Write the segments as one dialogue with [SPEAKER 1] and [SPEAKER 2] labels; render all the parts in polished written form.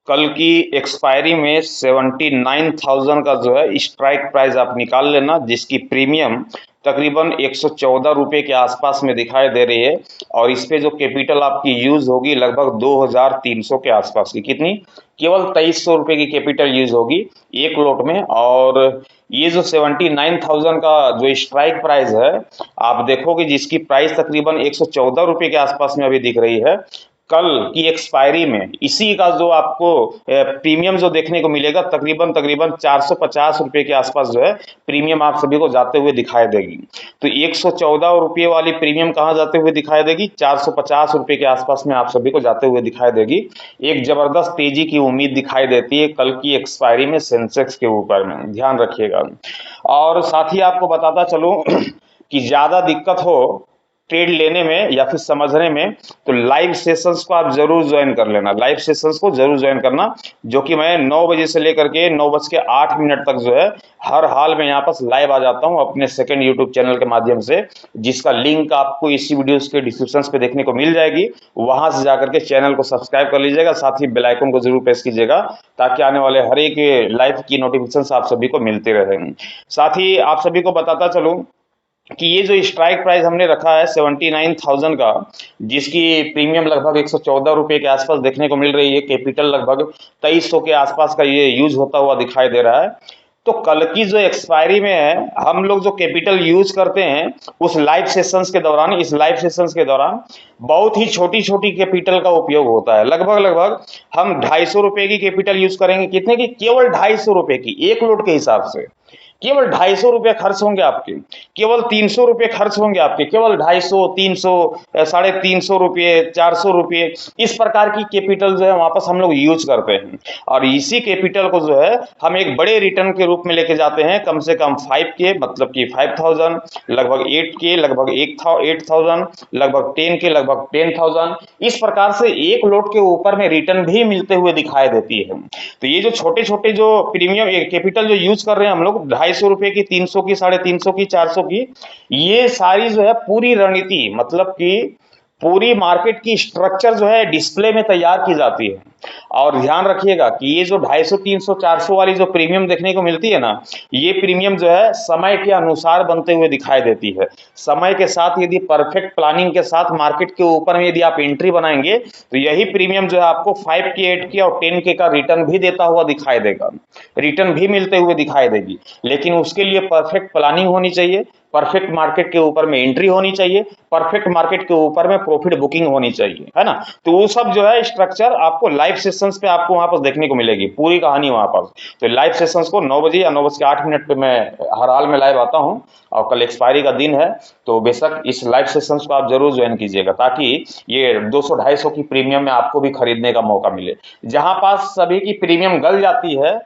[SPEAKER 1] कल की एक्सपायरी में 79,000 का जो है स्ट्राइक प्राइस आप निकाल लेना, जिसकी प्रीमियम तकरीबन 114 रुपये के आसपास में दिखाई दे रही है। और इस पे जो कैपिटल आपकी यूज होगी लगभग 2300 के आसपास की, कितनी, केवल 2300 रुपये की कैपिटल यूज होगी एक लोट में। और ये जो 79,000 का जो स्ट्राइक प्राइस है, आप देखोगे जिसकी प्राइस तकरीबन 114 रुपये के आसपास में अभी दिख रही है, कल की एक्सपायरी में इसी का जो आपको प्रीमियम जो देखने को मिलेगा तकरीबन तकरीबन 450 रुपये के आसपास जो है प्रीमियम आप सभी को जाते हुए दिखाई देगी। तो 114 रुपये वाली प्रीमियम कहाँ जाते हुए दिखाई देगी, 450 रुपये के आसपास में आप सभी को जाते हुए दिखाई देगी। एक जबरदस्त तेजी की उम्मीद दिखाई देती है कल की एक्सपायरी में सेंसेक्स के ऊपर में, ध्यान रखिएगा। और साथ ही आपको बताता चलूं कि ज्यादा दिक्कत हो ट्रेड लेने में या फिर समझने में, तो लाइव सेशंस को आप जरूर ज्वाइन कर लेना, लाइव सेशंस को जरूर ज्वाइन करना, जो कि मैं 9 बजे से लेकर के 9:08 तक जो है हर हाल में यहाँ पर लाइव आ जाता हूँ अपने सेकंड यूट्यूब चैनल के माध्यम से, जिसका लिंक आपको इसी वीडियो के डिस्क्रिप्शन पे देखने को मिल जाएगी। वहां से जाकर के चैनल को सब्सक्राइब कर लीजिएगा, साथ ही बेल आइकन को जरूर प्रेस कीजिएगा, ताकि आने वाले हर एक लाइव की नोटिफिकेशन आप सभी को मिलते रहेंगे। साथ ही आप सभी को बताता चलूं कि ये जो स्ट्राइक प्राइस हमने रखा है 79,000 का, जिसकी प्रीमियम लगभग 114 रुपये के आसपास देखने को मिल रही है, कैपिटल लगभग 2300 के आसपास का ये यूज होता हुआ दिखाई दे रहा है। तो कल की जो एक्सपायरी में है, हम लोग जो कैपिटल यूज करते हैं उस लाइव सेशंस के दौरान, इस लाइव सेशंस के दौरान बहुत ही छोटी छोटी कैपिटल का उपयोग होता है। लगभग लगभग हम 250 रुपये की कैपिटल यूज करेंगे, कितने की, केवल 250 रुपये की, एक लोट के हिसाब से केवल 250 रुपये खर्च होंगे आपके, केवल 300 रुपये खर्च होंगे आपके, केवल 250, 300, 350 रुपये, 400 रुपये, इस प्रकार की कैपिटल जो है वापस हम लोग यूज करते हैं। और इसी कैपिटल को जो है हम एक बड़े रिटर्न के रूप में लेके जाते हैं, कम से कम 5 के, मतलब कि 5000, लगभग 8 के, लगभग 8000, लगभग 10 के, लगभग 10,000, इस प्रकार से एक लोट के ऊपर में रिटर्न भी मिलते हुए दिखाई देती है। तो ये जो छोटे छोटे जो प्रीमियम कैपिटल जो यूज कर रहे हैं हम लोग, 250 रुपए की, 300 की, 350 की, 400 की, ये सारी जो है पूरी रणनीति, मतलब कि पूरी मार्केट की स्ट्रक्चर जो है डिस्प्ले में तैयार की जाती है। और ध्यान रखिएगा कि ये जो 250, 300, 400 वाली जो प्रीमियम देखने को मिलती है ना, ये प्रीमियम जो है समय के अनुसार बनते हुए दिखाई देती है। समय के साथ यदि परफेक्ट प्लानिंग के साथ मार्केट के ऊपर में यदि आप एंट्री बनाएंगे, तो यही प्रीमियम जो है आपको 5 के, 8 के और 10 के का रिटर्न भी देता हुआ दिखाई देगा, रिटर्न भी मिलते हुए दिखाई देगी। लेकिन उसके लिए परफेक्ट प्लानिंग होनी चाहिए, परफेक्ट मार्केट के ऊपर में एंट्री होनी चाहिए, परफेक्ट मार्केट के ऊपर में प्रॉफिट बुकिंग होनी चाहिए, है ना। तो वो सब जो है स्ट्रक्चर आपको लाइव सेशंस पे आपको वहां पर देखने को मिलेगी, पूरी कहानी वहां पर। तो लाइव सेशंस को 9 बजे या 9:08 पे मैं हर हाल में लाइव आता हूं, और कल एक्सपायरी का दिन है, तो बेशक इस लाइव सेशंस को आप जरूर ज्वाइन कीजिएगा, ताकि ये 200-250 की प्रीमियम में आपको भी खरीदने का मौका मिले। जहां पास सभी की प्रीमियम गल जाती है,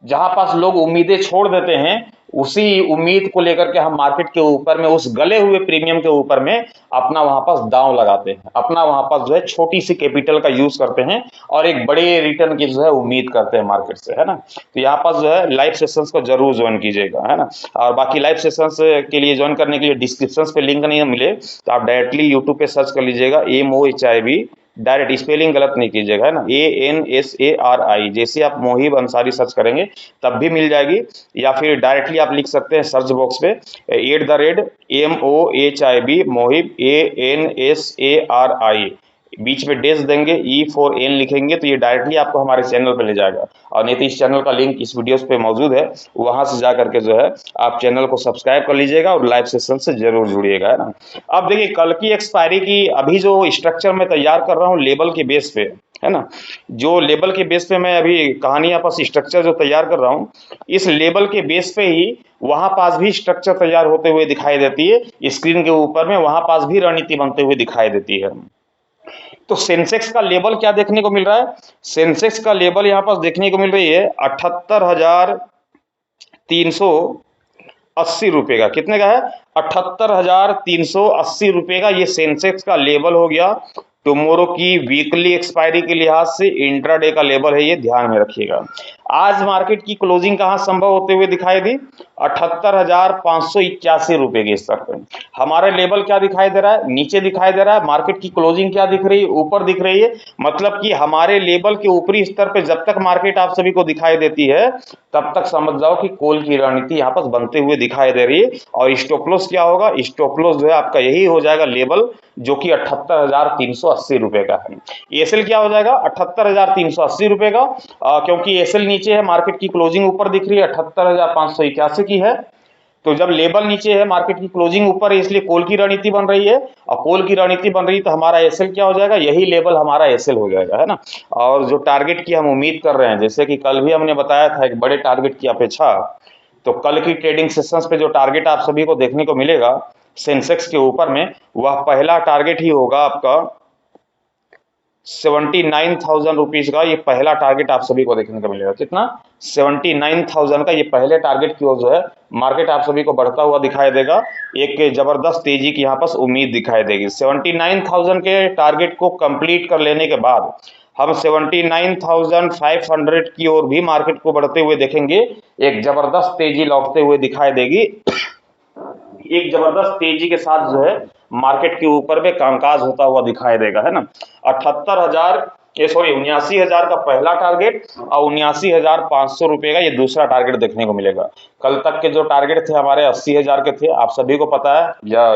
[SPEAKER 1] जहां पास लोग उम्मीदें छोड़ देते हैं, उसी उम्मीद को लेकर के हम मार्केट के ऊपर में उस गले हुए प्रीमियम के ऊपर में अपना वहां पास दांव लगाते हैं, अपना वहां पास जो है छोटी सी कैपिटल का यूज करते हैं और एक बड़े रिटर्न की जो है उम्मीद करते हैं मार्केट से, है ना। तो यहाँ पास जो है लाइव सेशंस को जरूर ज्वाइन कीजिएगा, है ना। और बाकी लाइव सेशंस के लिए ज्वाइन करने के लिए डिस्क्रिप्शन पे लिंक नहीं मिले तो आप डायरेक्टली यूट्यूब पे सर्च कर लीजिएगा MOHIB, डायरेक्ट, स्पेलिंग गलत नहीं कीजिएगा, है ना, ANSARI, जैसे आप मोहिब अंसारी सर्च करेंगे तब भी मिल जाएगी, या फिर डायरेक्टली आप लिख सकते हैं सर्च बॉक्स पे @MOHIB, मोहिब ANSARI, बीच में डेज देंगे, E4N लिखेंगे, तो ये डायरेक्टली आपको हमारे चैनल पे ले जाएगा। और नहीं तो इस चैनल का लिंक इस वीडियोस पे मौजूद है, वहां से जा करके जो है आप चैनल को सब्सक्राइब कर लीजिएगा और लाइव सेशन से जरूर जुड़िएगा, है ना। अब देखिए कल की एक्सपायरी की अभी जो स्ट्रक्चर मैं तैयार कर रहा हूँ लेबल के बेस पे, है ना, जो लेबल के बेस पे मैं अभी कहानियां पास स्ट्रक्चर जो तैयार कर रहा हूँ, इस लेबल के बेस पे ही वहां पास भी स्ट्रक्चर तैयार होते हुए दिखाई देती है, स्क्रीन के ऊपर में वहां पास भी रणनीति बनते हुए दिखाई देती है। तो सेंसेक्स का लेवल क्या देखने को मिल रहा है, सेंसेक्स का लेवल यहाँ पास देखने को मिल रही है 78,380 रुपए का, कितने का है, 78,380 रुपए का ये सेंसेक्स का लेवल हो गया। टुमारो की वीकली एक्सपायरी के लिहाज से इंट्राडे का लेवल है, ये ध्यान में रखिएगा। आज मार्केट की क्लोजिंग कहां संभव होते हुए दिखाई दी? 78,581 रुपए के स्तर पे। हमारा लेवल क्या दिखाई दे रहा है? नीचे दिखाई दे रहा है। मार्केट की क्लोजिंग क्या दिख रही है? ऊपर दिख रही है। मतलब कि हमारे लेवल के ऊपरी स्तर पे जब तक मार्केट आप सभी को दिखाई देती है, तब तक समझ जाओ कि कॉल की रणनीति यहाँ पर बनते हुए दिखाई दे रही है। और स्टॉप लॉस क्या होगा? स्टॉप लॉस जो है आपका यही हो जाएगा लेवल, जो कि 78,380 रुपए का है। एसएल क्या हो जाएगा? 78,380 रुपए का, क्योंकि एसएल नीचे है, मार्केट की क्लोजिंग ऊपर दिख रही है, 78,581 की है। तो जब लेवल नीचे है, मार्केट की क्लोजिंग ऊपर है, इसलिए कॉल की रणनीति बन रही है। और कॉल की रणनीति बन रही है तो हमारा एसएल क्या हो जाएगा? यही लेवल हमारा एसएल हो जाएगा, है ना। और जो टारगेट की हम उम्मीद कर रहे हैं, जैसे कि कल भी हमने बताया था एक बड़े टारगेट की अपेक्षा, तो कल की ट्रेडिंग सेशंस पे जो टारगेट आप सभी को देखने को मिलेगा सेंसेक्स के ऊपर में, वह पहला टारगेट ही होगा आपका 79,000 रुपीज का। ये पहला टारगेट आप सभी को देखने को मिलेगा। कितना? 79,000 का। ये पहले टारगेट की ओर जो है मार्केट आप सभी को बढ़ता हुआ दिखाई देगा। एक जबरदस्त तेजी की यहाँ पर उम्मीद दिखाई देगी। 79,000 के टारगेट को कंप्लीट कर लेने के बाद हम 79,500 की ओर भी मार्केट को बढ़ते हुए देखेंगे। एक जबरदस्त तेजी लौटते हुए दिखाई देगी। एक जबरदस्त तेजी के साथ जो है मार्केट के ऊपर में कामकाज होता हुआ दिखाई देगा, है ना। 79,000 का पहला टारगेट और 79,500 रुपए का ये दूसरा टारगेट देखने को मिलेगा। कल तक के जो टारगेट थे हमारे 80,000 के थे, आप सभी को पता है,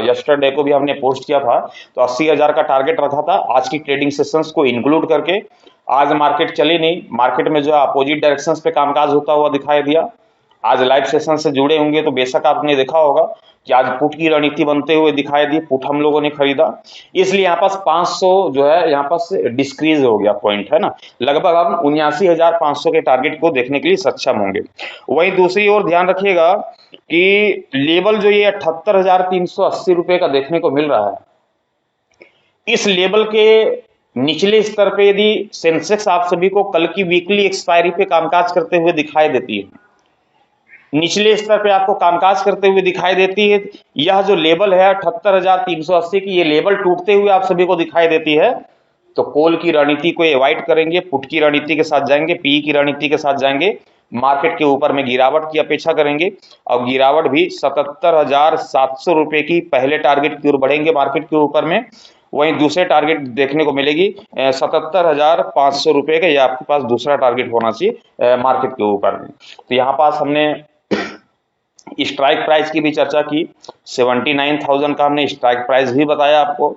[SPEAKER 1] यस्टरडे को भी हमने पोस्ट किया था, तो 80,000 का टारगेट रखा था। आज की ट्रेडिंग सेशंस को इंक्लूड करके आज मार्केट चली नहीं, मार्केट में जो है अपोजिट डायरेक्शंस पे कामकाज होता हुआ दिखाई दिया। आज लाइव सेशन से जुड़े होंगे तो बेशक आपने देखा होगा कि आज पुट की रणनीति बनते हुए दिखाई दी। पुट हम लोगों ने खरीदा, इसलिए यहाँ पास 500 जो है यहाँ पास डिस्क्रीज हो गया पॉइंट, है ना। लगभग हम 79,500 के टारगेट को देखने के लिए सक्षम होंगे। वहीं दूसरी ओर ध्यान रखिएगा कि लेवल जो ये 78,380 रुपए का देखने को मिल रहा है, इस लेवल के निचले स्तर पे यदि सेंसेक्स आप सभी को कल की वीकली एक्सपायरी पे कामकाज करते हुए दिखाई देती है, निचले स्तर पे आपको कामकाज करते हुए दिखाई देती है, यह जो लेवल है 78,380 की, ये लेवल टूटते हुए आप सभी को दिखाई देती है, तो कॉल की रणनीति को अवॉइड करेंगे, पुट की रणनीति के साथ जाएंगे, पी की रणनीति के साथ जाएंगे। मार्केट के ऊपर में गिरावट की अपेक्षा करेंगे और गिरावट भी 77,700 रुपए की पहले टारगेट की ओर बढ़ेंगे मार्केट के ऊपर में। वहीं दूसरे टारगेट देखने को मिलेगी 77,500 रुपए का, यह आपके पास दूसरा टारगेट होना चाहिए मार्केट के ऊपर में। तो यहाँ पास हमने स्ट्राइक प्राइस की भी चर्चा की। 79,000 का हमने स्ट्राइक प्राइस भी बताया आपको।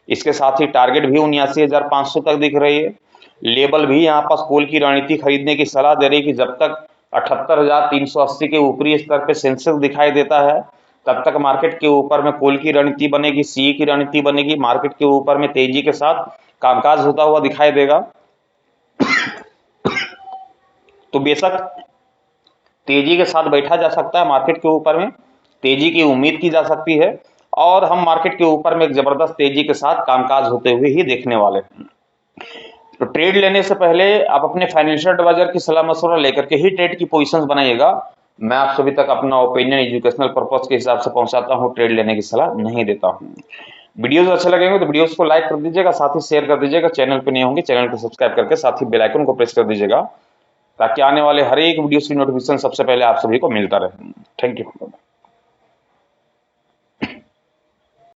[SPEAKER 1] इसके साथ ही टारगेट भी 79,500 तक दिख रही है। लेवल भी यहाँ पास कॉल की रणनीति खरीदने की सलाह दे रही है कि जब तक 78,380 के ऊपरी स्तर पे सेंसेक्स दिखाई देता है, तब तक मार्केट के ऊपर में कॉल की रणनीति बनेगी, सी की रणनीति बनेगी। मार्केट के ऊपर में तेजी के साथ कामकाज होता हुआ दिखाई देगा। तो बेशक तेजी के साथ बैठा जा सकता है, मार्केट के ऊपर में तेजी की उम्मीद की जा सकती है और हम मार्केट के ऊपर में एक जबरदस्त तेजी के साथ कामकाज होते हुए ही देखने वाले हैं। तो ट्रेड लेने से पहले आप अपने फाइनेंशियल एडवाइजर की सलाह मशवरा लेकर के ही ट्रेड की पोजीशंस बनाइएगा। मैं आप सभी तक अपना ओपिनियन एजुकेशनल पर्पस के हिसाब से पहुंचाता हूं, ट्रेड लेने की सलाह नहीं देता हूं। वीडियोस अच्छे लगेंगे तो वीडियोस को लाइक कर दीजिएगा, साथ ही शेयर कर दीजिएगा। चैनल पे नए होंगे चैनल को सब्सक्राइब करके साथ ही बेल आइकन को प्रेस कर दीजिएगा, ताकि आने वाले हर एक वीडियोस की नोटिफिकेशन सबसे पहले आप सभी को मिलता रहे। Thank you.